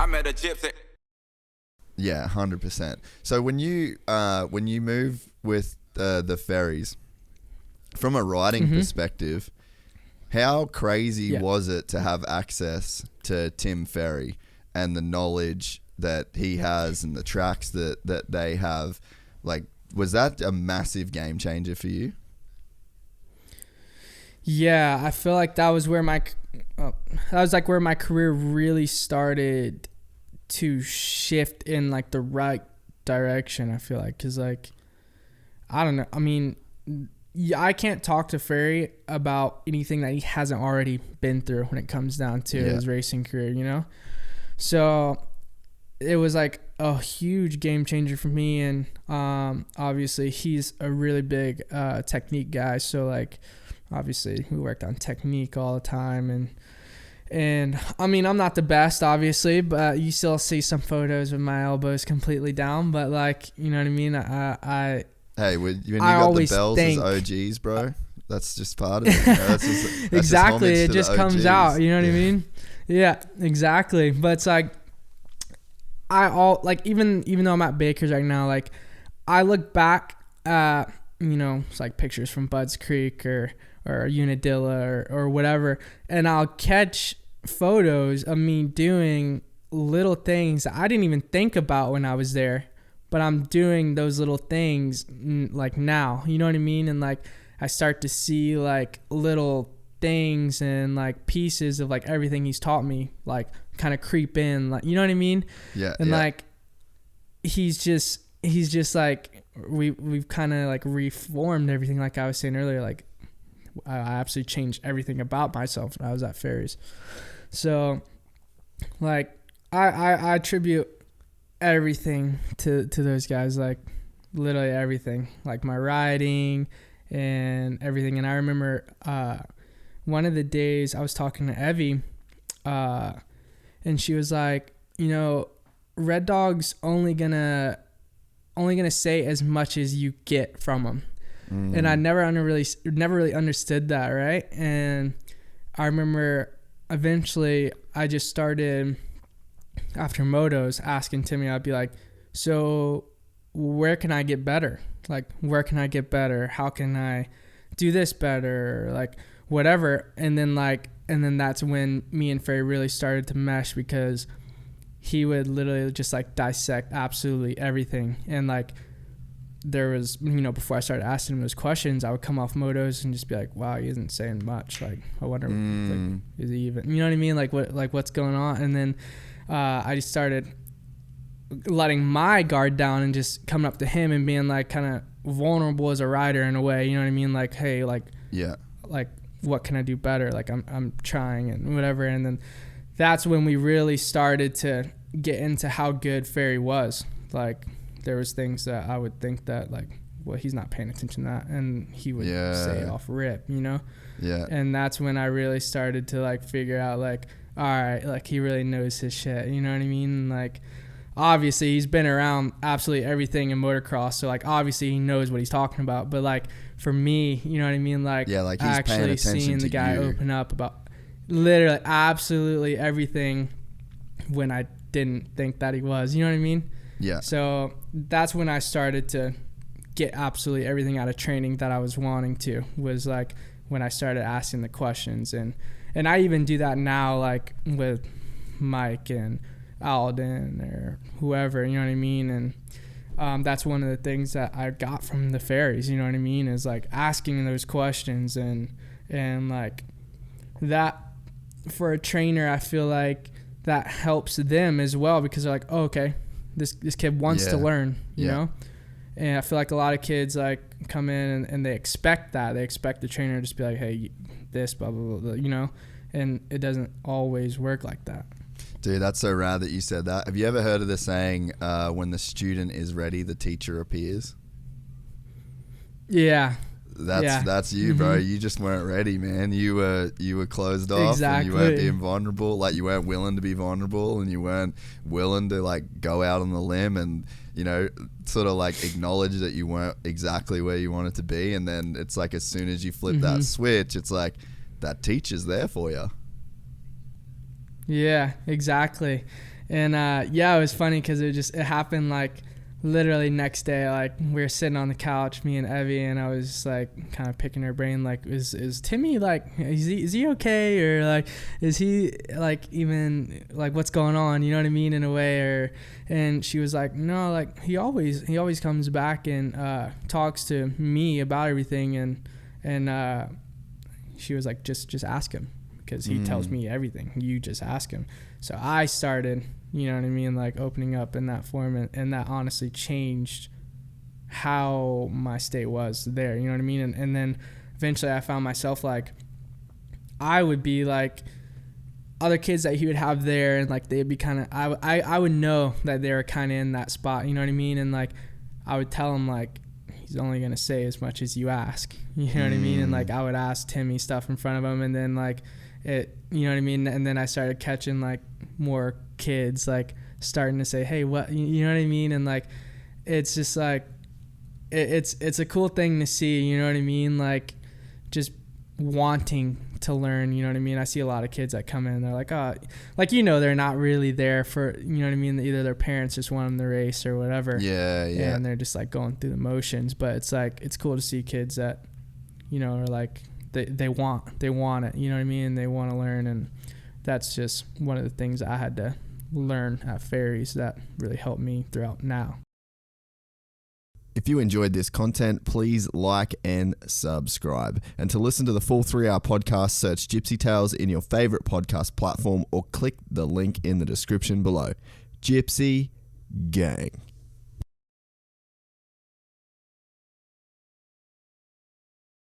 I met a gypsy. Yeah, 100%. So when you move with the ferries, from a riding perspective, how crazy was it to have access to Tim Ferry and the knowledge that he has and the tracks that they have? Like, was that a massive game changer for you? Yeah, I feel like that was where my career really started to shift in like the right direction. I feel like, cause like, I don't know. I mean, I can't talk to Ferry about anything that he hasn't already been through when it comes down to his racing career, you know? So it was like a huge game changer for me. And obviously he's a really big technique guy. So like, obviously we worked on technique all the time. And I mean, I'm not the best, obviously, but you still see some photos with my elbows completely down. But like, you know what I mean? Hey, when you got the bells as OGs, bro, that's just part of it. You know? That's exactly. It just comes out. You know what I mean? Yeah, exactly. But it's like, even though I'm at Baker's right now, like I look back at, you know, it's like pictures from Budds Creek or Unadilla or whatever, and I'll catch photos of me doing little things that I didn't even think about when I was there. But I'm doing those little things like now, you know what I mean? And like, I start to see like little things and like pieces of like everything he's taught me, like kind of creep in, like, you know what I mean? Yeah. And like, he's just like, we've kind of like reformed everything. Like I was saying earlier, like I absolutely changed everything about myself when I was at Ferries. So like, I attribute everything to those guys, like literally everything, like my riding and everything. And I remember one of the days I was talking to Evie and she was like, you know, Red Dog's only gonna say as much as you get from them. And I never really understood that, right? And I remember eventually I just started, after motos, asking Timmy, I'd be like, so where can I get better? Like, where can I get better? How can I do this better? Like, whatever. And then that's when me and Ferry really started to mesh, because he would literally just like dissect absolutely everything. And like, there was, you know, before I started asking him those questions, I would come off motos and just be like, wow, he isn't saying much. Like, I wonder, like, is he even, you know what I mean? Like, what's going on? And then I just started letting my guard down and just coming up to him and being like kind of vulnerable as a rider in a way, you know what I mean? Like, hey, like, yeah, like, what can I do better? Like, I'm trying and whatever. And then that's when we really started to get into how good Ferry was. Like, there was things that I would think that like, well, he's not paying attention to that, and he would say it off rip, you know? Yeah. And that's when I really started to like figure out like, all right, like he really knows his shit, you know what I mean? Like, obviously he's been around absolutely everything in motocross, so like obviously he knows what he's talking about. But like for me, you know what I mean? Like, yeah, like he's actually seeing the guy open up about literally absolutely everything when I didn't think that he was, you know what I mean? Yeah. So that's when I started to get absolutely everything out of training that I was wanting to, was like when I started asking the questions. And I even do that now, like with Mike and Alden or whoever, you know what I mean? And that's one of the things that I got from the Ferries, you know what I mean, is like asking those questions. And like that, for a trainer, I feel like that helps them as well, because they're like, oh, okay, this kid wants to learn, you know? And I feel like a lot of kids like come in and they expect that. They expect the trainer to just be like, hey, this, blah, blah, blah, you know? And it doesn't always work like that. Dude, that's so rad that you said that. Have you ever heard of the saying, when the student is ready, the teacher appears? Yeah. That's you, bro. You just weren't ready, man. You were closed off. Exactly. And you weren't being vulnerable. Like, you weren't willing to be vulnerable, and you weren't willing to like go out on the limb and, you know, sort of like acknowledge that you weren't exactly where you wanted to be. And then it's like, as soon as you flip that switch, it's like that teacher's there for you. Yeah, exactly. And yeah, it was funny because it happened like literally next day. Like we were sitting on the couch, me and Evie, and I was just like kind of picking her brain, like is Timmy like is he okay, or like is he like even like what's going on, you know what I mean, in a way. And she was like, no, like he always comes back and talks to me about everything, and she was like, just ask him, because he tells me everything. You just ask him. So I started, you know what I mean, like opening up in that form, and that honestly changed how my state was there, you know what I mean. And then eventually I found myself like I would be like other kids that he would have there, and like they'd be kind of, I would know that they were kind of in that spot, you know what I mean. And like I would tell him like, he's only going to say as much as you ask, you know what I mean. And like I would ask Timmy stuff in front of him, and then like it, you know what I mean. And then I started catching like more kids like starting to say, hey, what, you know what I mean. And like it's just like it's a cool thing to see, you know what I mean, like just wanting to learn, you know what I mean. I see a lot of kids that come in and they're like, oh, like, you know, they're not really there for, you know what I mean, either their parents just want them to race or whatever, yeah and they're just like going through the motions. But it's like it's cool to see kids that, you know, are like they want it, you know what I mean, they want to learn. And that's just one of the things I had to learn at Ferries that really helped me throughout now. If you enjoyed this content, please like and subscribe. And to listen to the full 3-hour podcast, search Gypsy Tales in your favorite podcast platform or click the link in the description below. Gypsy Gang.